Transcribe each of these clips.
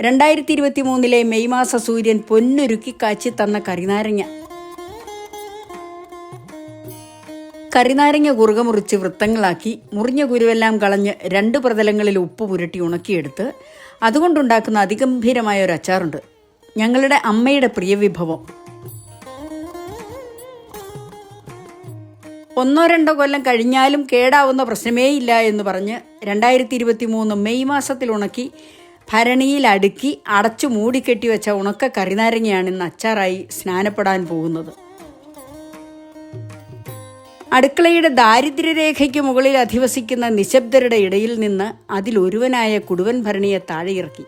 2023 May മാസ സൂര്യൻ പൊന്നുരുക്കി കാച്ചി തന്ന കരിനാരങ്ങ. കരിനാരങ്ങ കുറുക മുറിച്ച് വൃത്തങ്ങളാക്കി മുറിഞ്ഞ കുരുവെല്ലാം കളഞ്ഞ് 2 പ്രതലങ്ങളിൽ ഉപ്പ് പുരട്ടി ഉണക്കിയെടുത്ത് അതുകൊണ്ടുണ്ടാക്കുന്ന അതിഗംഭീരമായ ഒരു അച്ചാറുണ്ട്. ഞങ്ങളുടെ അമ്മയുടെ പ്രിയ വിഭവം. 1-2 കൊല്ലം കഴിഞ്ഞാലും കേടാവുന്ന പ്രശ്നമേയില്ല എന്ന് പറഞ്ഞ് 2023 മെയ് മാസത്തിൽ ഉണക്കി ഭരണിയിൽ അടുക്കി അടച്ചു മൂടിക്കെട്ടിവെച്ച ഉണക്ക കരിനാരങ്ങയാണ് ഇന്ന് അച്ചാറായി സ്നാനപ്പെടാൻ പോകുന്നത്. അടുക്കളയുടെ ദാരിദ്ര്യരേഖയ്ക്ക് മുകളിൽ അധിവസിക്കുന്ന നിശബ്ദരുടെ ഇടയിൽ നിന്ന് അതിലൊരുവനായ കുടുവൻ ഭരണിയെ താഴെയിറക്കി.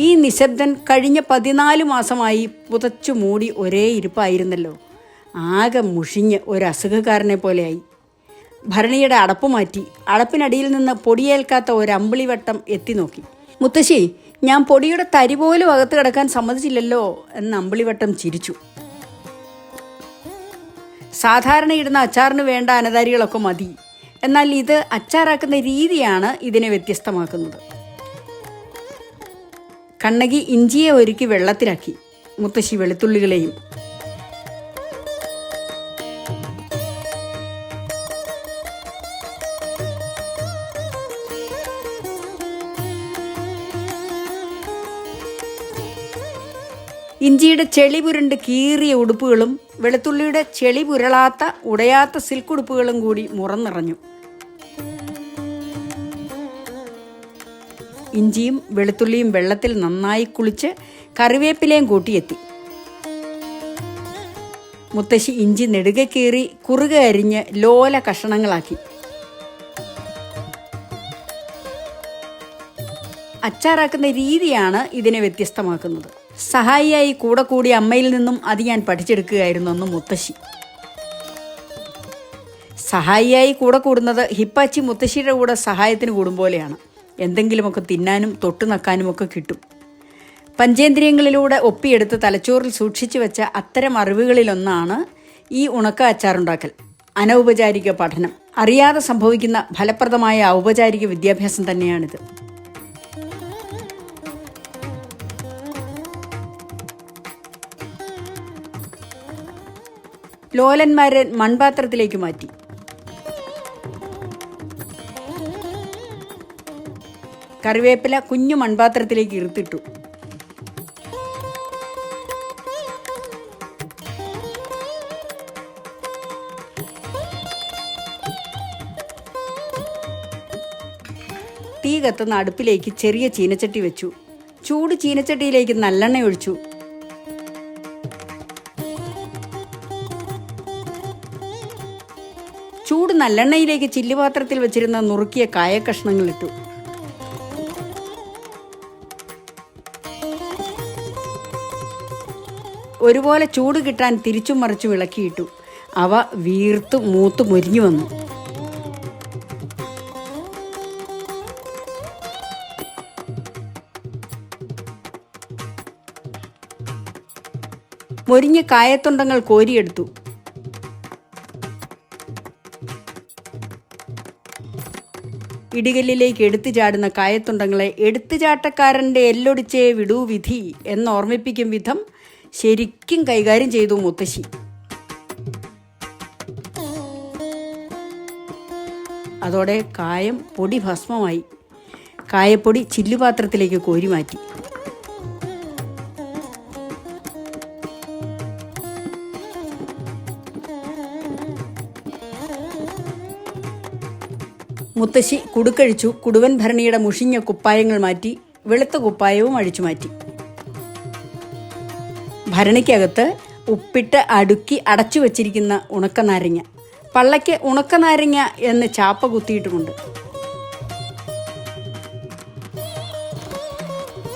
ഈ നിശബ്ദൻ കഴിഞ്ഞ 14 മാസമായി പുതച്ചു മൂടി ഒരേ ഇരിപ്പായിരുന്നല്ലോ. ആകെ മുഷിഞ്ഞ് ഒരു അസുഖക്കാരനെ പോലെയായി. ഭരണിയുടെ അടപ്പ് മാറ്റി അടപ്പിനടിയിൽ നിന്ന് പൊടിയേൽക്കാത്ത ഒരു അമ്പിളിവട്ടം എത്തി നോക്കി. മുത്തശ്ശി, ഞാൻ പൊടിയുടെ തരി പോലും അകത്ത് കിടക്കാൻ സമ്മതിച്ചില്ലല്ലോ എന്ന് അമ്പിളിവട്ടം ചിരിച്ചു. സാധാരണ ഇടുന്ന അച്ചാറിന് വേണ്ട അനതാരികളൊക്കെ മതി. എന്നാൽ ഇത് അച്ചാറാക്കുന്ന രീതിയാണ് ഇതിനെ വ്യത്യസ്തമാക്കുന്നത്. കണ്ണകി ഇഞ്ചിയെ ഒരുക്കി വെള്ളത്തിലാക്കി. മുത്തശ്ശി വെളുത്തുള്ളികളെയും. ഇഞ്ചിയുടെ ചെളി പുരണ്ട് കീറിയ ഉടുപ്പുകളും വെളുത്തുള്ളിയുടെ ചെളി പുരളാത്ത ഉടയാത്ത സിൽക്ക് ഉടുപ്പുകളും കൂടി മുറന്നിറഞ്ഞു. ഇഞ്ചിയും വെളുത്തുള്ളിയും വെള്ളത്തിൽ നന്നായി കുളിച്ച് കറിവേപ്പിലയും കൂട്ടിയെത്തി. മുത്തശ്ശി ഇഞ്ചി നെടുകെ കീറി കുറുകെ അരിഞ്ഞ് ലോല കഷണങ്ങളാക്കി. അച്ചാറാക്കുന്ന രീതിയാണ് ഇതിനെ വ്യത്യസ്തമാക്കുന്നത്. സഹായിയായി കൂടെ കൂടി അമ്മയിൽ നിന്നും അത് ഞാൻ പഠിച്ചെടുക്കുകയായിരുന്നു അന്ന് മുത്തശ്ശി. സഹായിയായി കൂടെ കൂടുന്നത് ഹിപ്പാച്ചി മുത്തശ്ശിയുടെ കൂടെ സഹായത്തിന് കൂടും പോലെയാണ്. എന്തെങ്കിലുമൊക്കെ തിന്നാനും തൊട്ടു നക്കാനുമൊക്കെ കിട്ടും. പഞ്ചേന്ദ്രിയങ്ങളിലൂടെ ഒപ്പിയെടുത്ത് തലച്ചോറിൽ സൂക്ഷിച്ചു വെച്ച അത്തരം അറിവുകളിലൊന്നാണ് ഈ ഉണക്ക അച്ചാറുണ്ടാക്കൽ. അനൗപചാരിക പഠനം, അറിയാതെ സംഭവിക്കുന്ന ഫലപ്രദമായ ഔപചാരിക വിദ്യാഭ്യാസം തന്നെയാണിത്. ലോലന്മാരെ മൺപാത്രത്തിലേക്ക് മാറ്റി. കറിവേപ്പില കുഞ്ഞു മൺപാത്രത്തിലേക്ക് ഇറുത്തിട്ടു. തീ കത്തുന്ന അടുപ്പിലേക്ക് ചെറിയ ചീനച്ചട്ടി വെച്ചു. ചൂട് ചീനച്ചട്ടിയിലേക്ക് നല്ലെണ്ണ ഒഴിച്ചു. ചൂട് നല്ലെണ്ണയിലേക്ക് ചില്ലുപാത്രത്തിൽ വെച്ചിരുന്ന നുറുക്കിയ കായക്കഷ്ണങ്ങളിട്ടു. ഒരുപോലെ ചൂട് കിട്ടാൻ തിരിച്ചും മറിച്ചും ഇളക്കിയിട്ടു. അവ വീർത്തു മൂത്ത് മുരിഞ്ഞു വന്നു. മൊരിഞ്ഞ കായത്തുണ്ടങ്ങൾ കോരിയെടുത്തു. ഇടികല്ലിലേക്ക് എടുത്തു ചാടുന്ന കായത്തുണ്ടങ്ങളെ എടുത്തുചാട്ടക്കാരൻ്റെ എല്ലൊടിച്ചേ വിടൂ വിധി എന്നോർമ്മിപ്പിക്കും വിധം ശരിക്കും കൈകാര്യം ചെയ്തു മുത്തശ്ശി. അതോടെ കായം പൊടി ഭസ്മമായി. കായപ്പൊടി ചില്ലുപാത്രത്തിലേക്ക് കോരി മാറ്റി. മുത്തശ്ശി കുടുക്കഴിച്ചു. കുടുവൻ ഭരണിയുടെ മുഷിഞ്ഞ കുപ്പായങ്ങൾ മാറ്റി വെളുത്ത കുപ്പായവും അഴിച്ചു മാറ്റി. ഭരണിക്കകത്ത് ഉപ്പിട്ട് അടുക്കി അടച്ചു വച്ചിരിക്കുന്ന ഉണക്കനാരങ്ങ. പള്ളയ്ക്ക് ഉണക്കനാരങ്ങ എന്ന് ചാപ്പ കുത്തിയിട്ടുമുണ്ട്.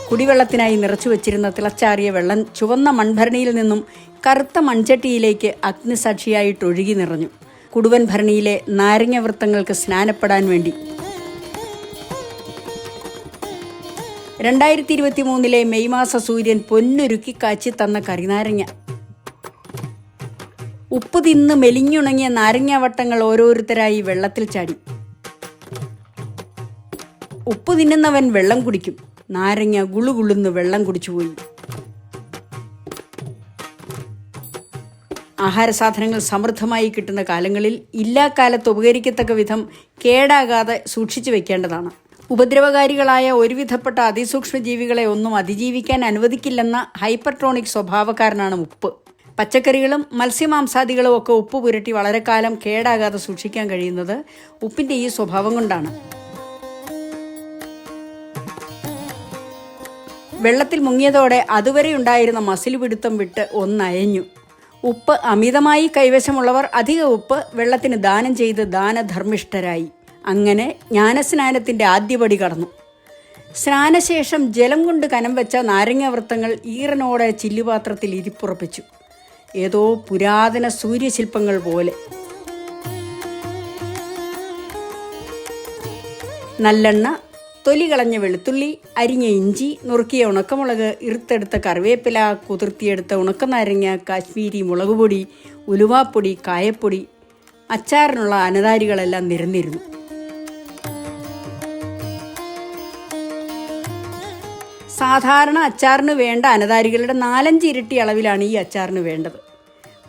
കുടിവെള്ളത്തിനായി നിറച്ചു വച്ചിരുന്ന തിളച്ചാറിയ വെള്ളം ചുവന്ന മൺഭരണിയിൽ നിന്നും കറുത്ത മൺചട്ടിയിലേക്ക് അഗ്നിസാക്ഷിയായിട്ടൊഴുകി നിറഞ്ഞു. കുടുവൻ ഭരണിയിലെ നാരങ്ങ വൃത്തങ്ങൾക്ക് സ്നാനപ്പെടാൻ വേണ്ടി. 2023 മെയ് മാസ സൂര്യൻ പൊന്നുരുക്കി കാച്ചി തന്ന കരിനാരങ്ങ. ഉപ്പ് തിന്ന് മെലിഞ്ഞുണങ്ങിയ നാരങ്ങാവട്ടങ്ങൾ ഓരോരുത്തരായി വെള്ളത്തിൽ ചാടി. ഉപ്പ് തിന്നുന്നവൻ വെള്ളം കുടിക്കും. നാരങ്ങ ഗുളുഗുളുന്ന് വെള്ളം കുടിച്ചുപോയി. ആഹാര സാധനങ്ങൾ സമൃദ്ധമായി കിട്ടുന്ന കാലങ്ങളിൽ ഇല്ലാക്കാലത്ത് ഉപകരിക്കത്തക്ക വിധം കേടാകാതെ സൂക്ഷിച്ചു വെക്കേണ്ടതാണ്. ഉപദ്രവകാരികളായ ഒരുവിധപ്പെട്ട അതിസൂക്ഷ്മ ജീവികളെ ഒന്നും അതിജീവിക്കാൻ അനുവദിക്കില്ലെന്ന ഹൈപ്പർട്രോണിക് സ്വഭാവക്കാരനാണ് ഉപ്പ്. പച്ചക്കറികളും മത്സ്യമാംസാദികളും ഒക്കെ ഉപ്പ് പുരട്ടി വളരെ കാലം കേടാകാതെ സൂക്ഷിക്കാൻ കഴിയുന്നത് ഉപ്പിൻ്റെ ഈ സ്വഭാവം കൊണ്ടാണ്. വെള്ളത്തിൽ മുങ്ങിയതോടെ അതുവരെ ഉണ്ടായിരുന്ന മസിൽ പിടുത്തം വിട്ട് ഒന്നയഞ്ഞു. ഉപ്പ് അമിതമായി കൈവശമുള്ളവർ അധിക ഉപ്പ് വെള്ളത്തിന് ദാനം ചെയ്ത് ദാനധർമ്മിഷ്ഠരായി. അങ്ങനെ ജ്ഞാനസ്നാനത്തിൻ്റെ ആദ്യപടി കടന്നു. സ്നാനശേഷം ജലം കൊണ്ട് കനം വെച്ച നാരങ്ങാവൃത്തങ്ങൾ ഈറനോടെ ചില്ലുപാത്രത്തിൽ ഇരിപ്പുറപ്പിച്ചു. ഏതോ പുരാതന സൂര്യശില്പങ്ങൾ പോലെ. നല്ലെണ്ണ, തൊലി കളഞ്ഞ വെളുത്തുള്ളി, അരിഞ്ഞ ഇഞ്ചി, നുറുക്കിയ ഉണക്കമുളക്, ഇറുത്തെടുത്ത കറിവേപ്പില, കുതിർത്തിയെടുത്ത ഉണക്കനാരങ്ങ, കാശ്മീരി മുളകുപൊടി, ഉലുവാപ്പൊടി, കായപ്പൊടി, അച്ചാറിനുള്ള അനതാരികളെല്ലാം നിരന്നിരുന്നു. സാധാരണ അച്ചാറിന് വേണ്ട അനതാരികളുടെ 4-5 ഇരട്ടി അളവിലാണ് ഈ അച്ചാറിന് വേണ്ടത്.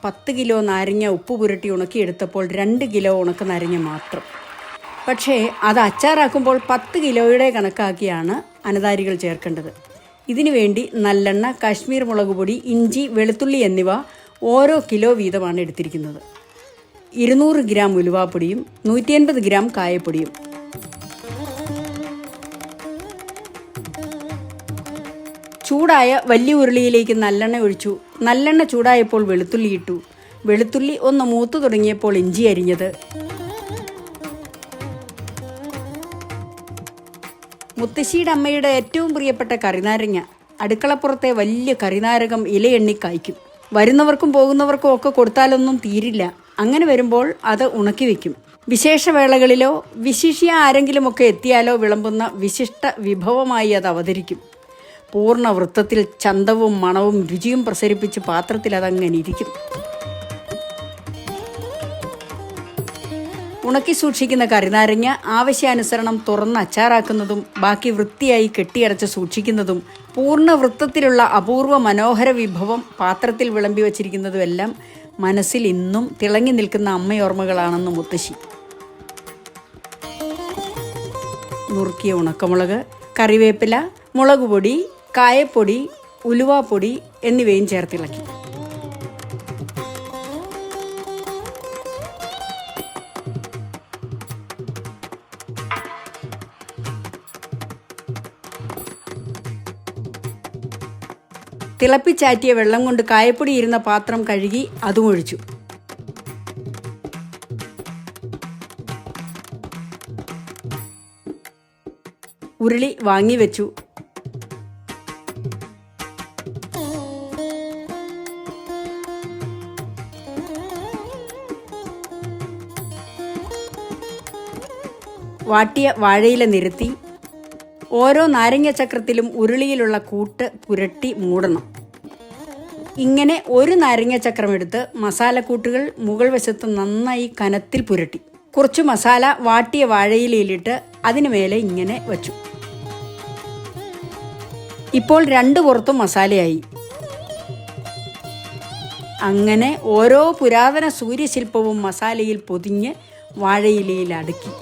10 കിലോ നാരങ്ങ ഉപ്പ് പുരട്ടി ഉണക്കിയെടുത്തപ്പോൾ 2 കിലോ ഉണക്ക നാരങ്ങ മാത്രം. പക്ഷേ അത് അച്ചാറാക്കുമ്പോൾ 10 കിലോയുടെ കണക്കാക്കിയാണ് അനതാരികൾ ചേർക്കേണ്ടത്. ഇതിനു വേണ്ടി നല്ലെണ്ണ, കാശ്മീർ മുളക് പൊടി, ഇഞ്ചി, വെളുത്തുള്ളി എന്നിവ ഓരോ കിലോ വീതമാണ് എടുത്തിരിക്കുന്നത്. 200 ഗ്രാം ഉലുവാപ്പൊടിയും 180 ഗ്രാം കായപ്പൊടിയും. ചൂടായ വലിയ ഉരുളിയിലേക്ക് നല്ലെണ്ണ ഒഴിച്ചു. നല്ലെണ്ണ ചൂടായപ്പോൾ വെളുത്തുള്ളി ഇട്ടു. വെളുത്തുള്ളി ഒന്ന് മൂത്തു തുടങ്ങിയപ്പോൾ ഇഞ്ചി അരിഞ്ഞത്. മുത്തശ്ശിയുടെ അമ്മയുടെ ഏറ്റവും പ്രിയപ്പെട്ട കറിനാരങ്ങ. അടുക്കളപ്പുറത്തെ വലിയ കറിനാരകം ഇലയെണ്ണി കായ്ക്കും. വരുന്നവർക്കും പോകുന്നവർക്കും ഒക്കെ കൊടുത്താലൊന്നും തീരില്ല. അങ്ങനെ വരുമ്പോൾ അത് ഉണക്കി വയ്ക്കും. വിശേഷവേളകളിലോ വിശിഷ്യ ആരെങ്കിലുമൊക്കെ എത്തിയാലോ വിളമ്പുന്ന വിശിഷ്ട വിഭവമായി അത് അവതരിക്കും. പൂർണ്ണ വൃത്തത്തിൽ ചന്തവും മണവും രുചിയും പ്രസരിപ്പിച്ച് പാത്രത്തിൽ അതങ്ങനെ ഇരിക്കും. ഉണക്കി സൂക്ഷിക്കുന്ന കറിനാരങ്ങ ആവശ്യാനുസരണം തുറന്ന് അച്ചാറാക്കുന്നതും ബാക്കി വൃത്തിയായി കെട്ടിയടച്ച് സൂക്ഷിക്കുന്നതും പൂർണ്ണ വൃത്തത്തിലുള്ള അപൂർവ മനോഹര വിഭവം പാത്രത്തിൽ വിളമ്പി വച്ചിരിക്കുന്നതുമെല്ലാം മനസ്സിൽ ഇന്നും തിളങ്ങി നിൽക്കുന്ന അമ്മയോർമ്മകളാണെന്ന് മുത്തശ്ശി. നുറുക്കിയ ഉണക്കമുളക്, കറിവേപ്പില, മുളകുപൊടി, കായപ്പൊടി, ഉലുവാപ്പൊടി എന്നിവയും ചേർത്തിളക്കി. തിളപ്പിച്ചാറ്റിയ വെള്ളം കൊണ്ട് കായപ്പൊടി ഇരുന്ന പാത്രം കഴുകി അതും ഒഴിച്ചു. ഉരുളി വാങ്ങിവെച്ചു. വാട്ടിയ വാഴയില നിരത്തി ഓരോ നാരങ്ങ ചക്രത്തിലും ഉരുളിയിലുള്ള കൂട്ട് പുരട്ടി മൂടണം. ഇങ്ങനെ ഒരു നാരങ്ങ ചക്രം എടുത്ത് മസാലക്കൂട്ടുകൾ മുകൾ വശത്ത് നന്നായി കനത്തിൽ പുരട്ടി കുറച്ച് മസാല വാട്ടിയ വാഴയിലയിലിട്ട് അതിനു മേലെ ഇങ്ങനെ വച്ചു. ഇപ്പോൾ 2 പുറത്തും മസാലയായി. അങ്ങനെ ഓരോ പുരാതന സൂര്യശില്പവും മസാലയിൽ പൊതിഞ്ഞ് വാഴയിലയിൽ അടുക്കി.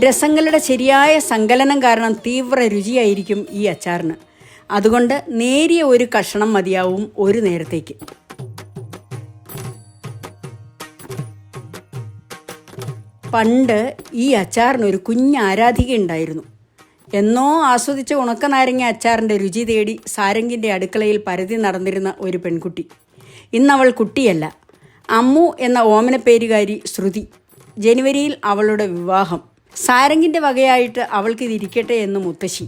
രസങ്ങളുടെ ശരിയായ സങ്കലനം കാരണം തീവ്ര രുചിയായിരിക്കും ഈ അച്ചാറിന്. അതുകൊണ്ട് നേരിയ ഒരു കഷണം മതിയാവും ഒരു നേരത്തേക്ക്. പണ്ട് ഈ അച്ചാറിനൊരു കുഞ്ഞാരാധിക ഉണ്ടായിരുന്നു. എന്നോ ആസ്വദിച്ച ഉണക്കനാരങ്ങ അച്ചാറിൻ്റെ രുചി തേടി സാരംഗിൻ്റെ അടുക്കളയിൽ പരതി നടന്നിരുന്ന ഒരു പെൺകുട്ടി. ഇന്നവൾ കുട്ടിയല്ല. അമ്മു എന്ന ഓമനപ്പേരുകാരി ശ്രുതി. ജനുവരിയിൽ അവളുടെ വിവാഹം. സാരംഗിൻ്റെ വകയായിട്ട് അവൾക്കിതിരിക്കട്ടെ എന്ന് മുത്തശ്ശി.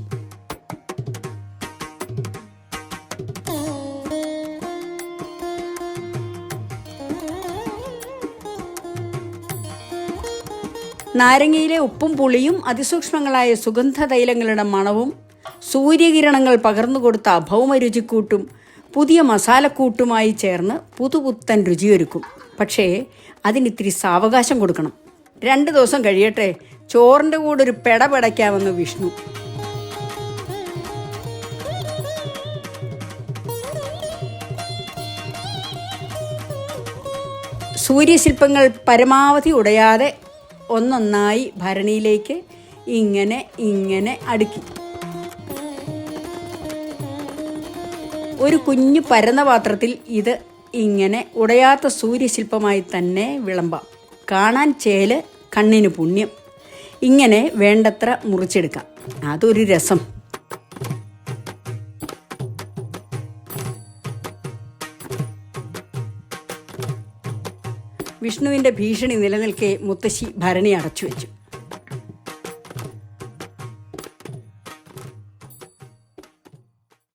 നാരങ്ങയിലെ ഉപ്പും പുളിയും അതിസൂക്ഷ്മങ്ങളായ സുഗന്ധതൈലങ്ങളുടെ മണവും സൂര്യകിരണങ്ങൾ പകർന്നുകൊടുത്ത അഭൗമ രുചിക്കൂട്ടും പുതിയ മസാലക്കൂട്ടുമായി ചേർന്ന് പുതുപുത്തൻ രുചിയൊരുക്കും. പക്ഷേ അതിനിത്തിരി സാവകാശം കൊടുക്കണം. 2 ദിവസം കഴിയട്ടെ, ചോറിൻ്റെ കൂടെ ഒരു പെട പെടയ്ക്കാമെന്ന് വിഷ്ണു. സൂര്യശില്പങ്ങൾ പരമാവധി ഉടയാതെ ഒന്നൊന്നായി ഭരണിയിലേക്ക് ഇങ്ങനെ അടുക്കി. ഒരു കുഞ്ഞു പരന്ന പാത്രത്തിൽ ഇത് ഇങ്ങനെ ഉടയാത്ത സൂര്യശില്പമായി തന്നെ വിളമ്പാം. കാണാൻ ചേല്, കണ്ണിന് പുണ്യം. ഇങ്ങനെ വേണ്ടത്ര മുറിച്ചെടുക്കാം. അതൊരു രസം. വിഷ്ണുവിൻ്റെ ഭീഷണി നിലനിൽക്കെ മുത്തശ്ശി ഭരണി അടച്ചു വെച്ചു.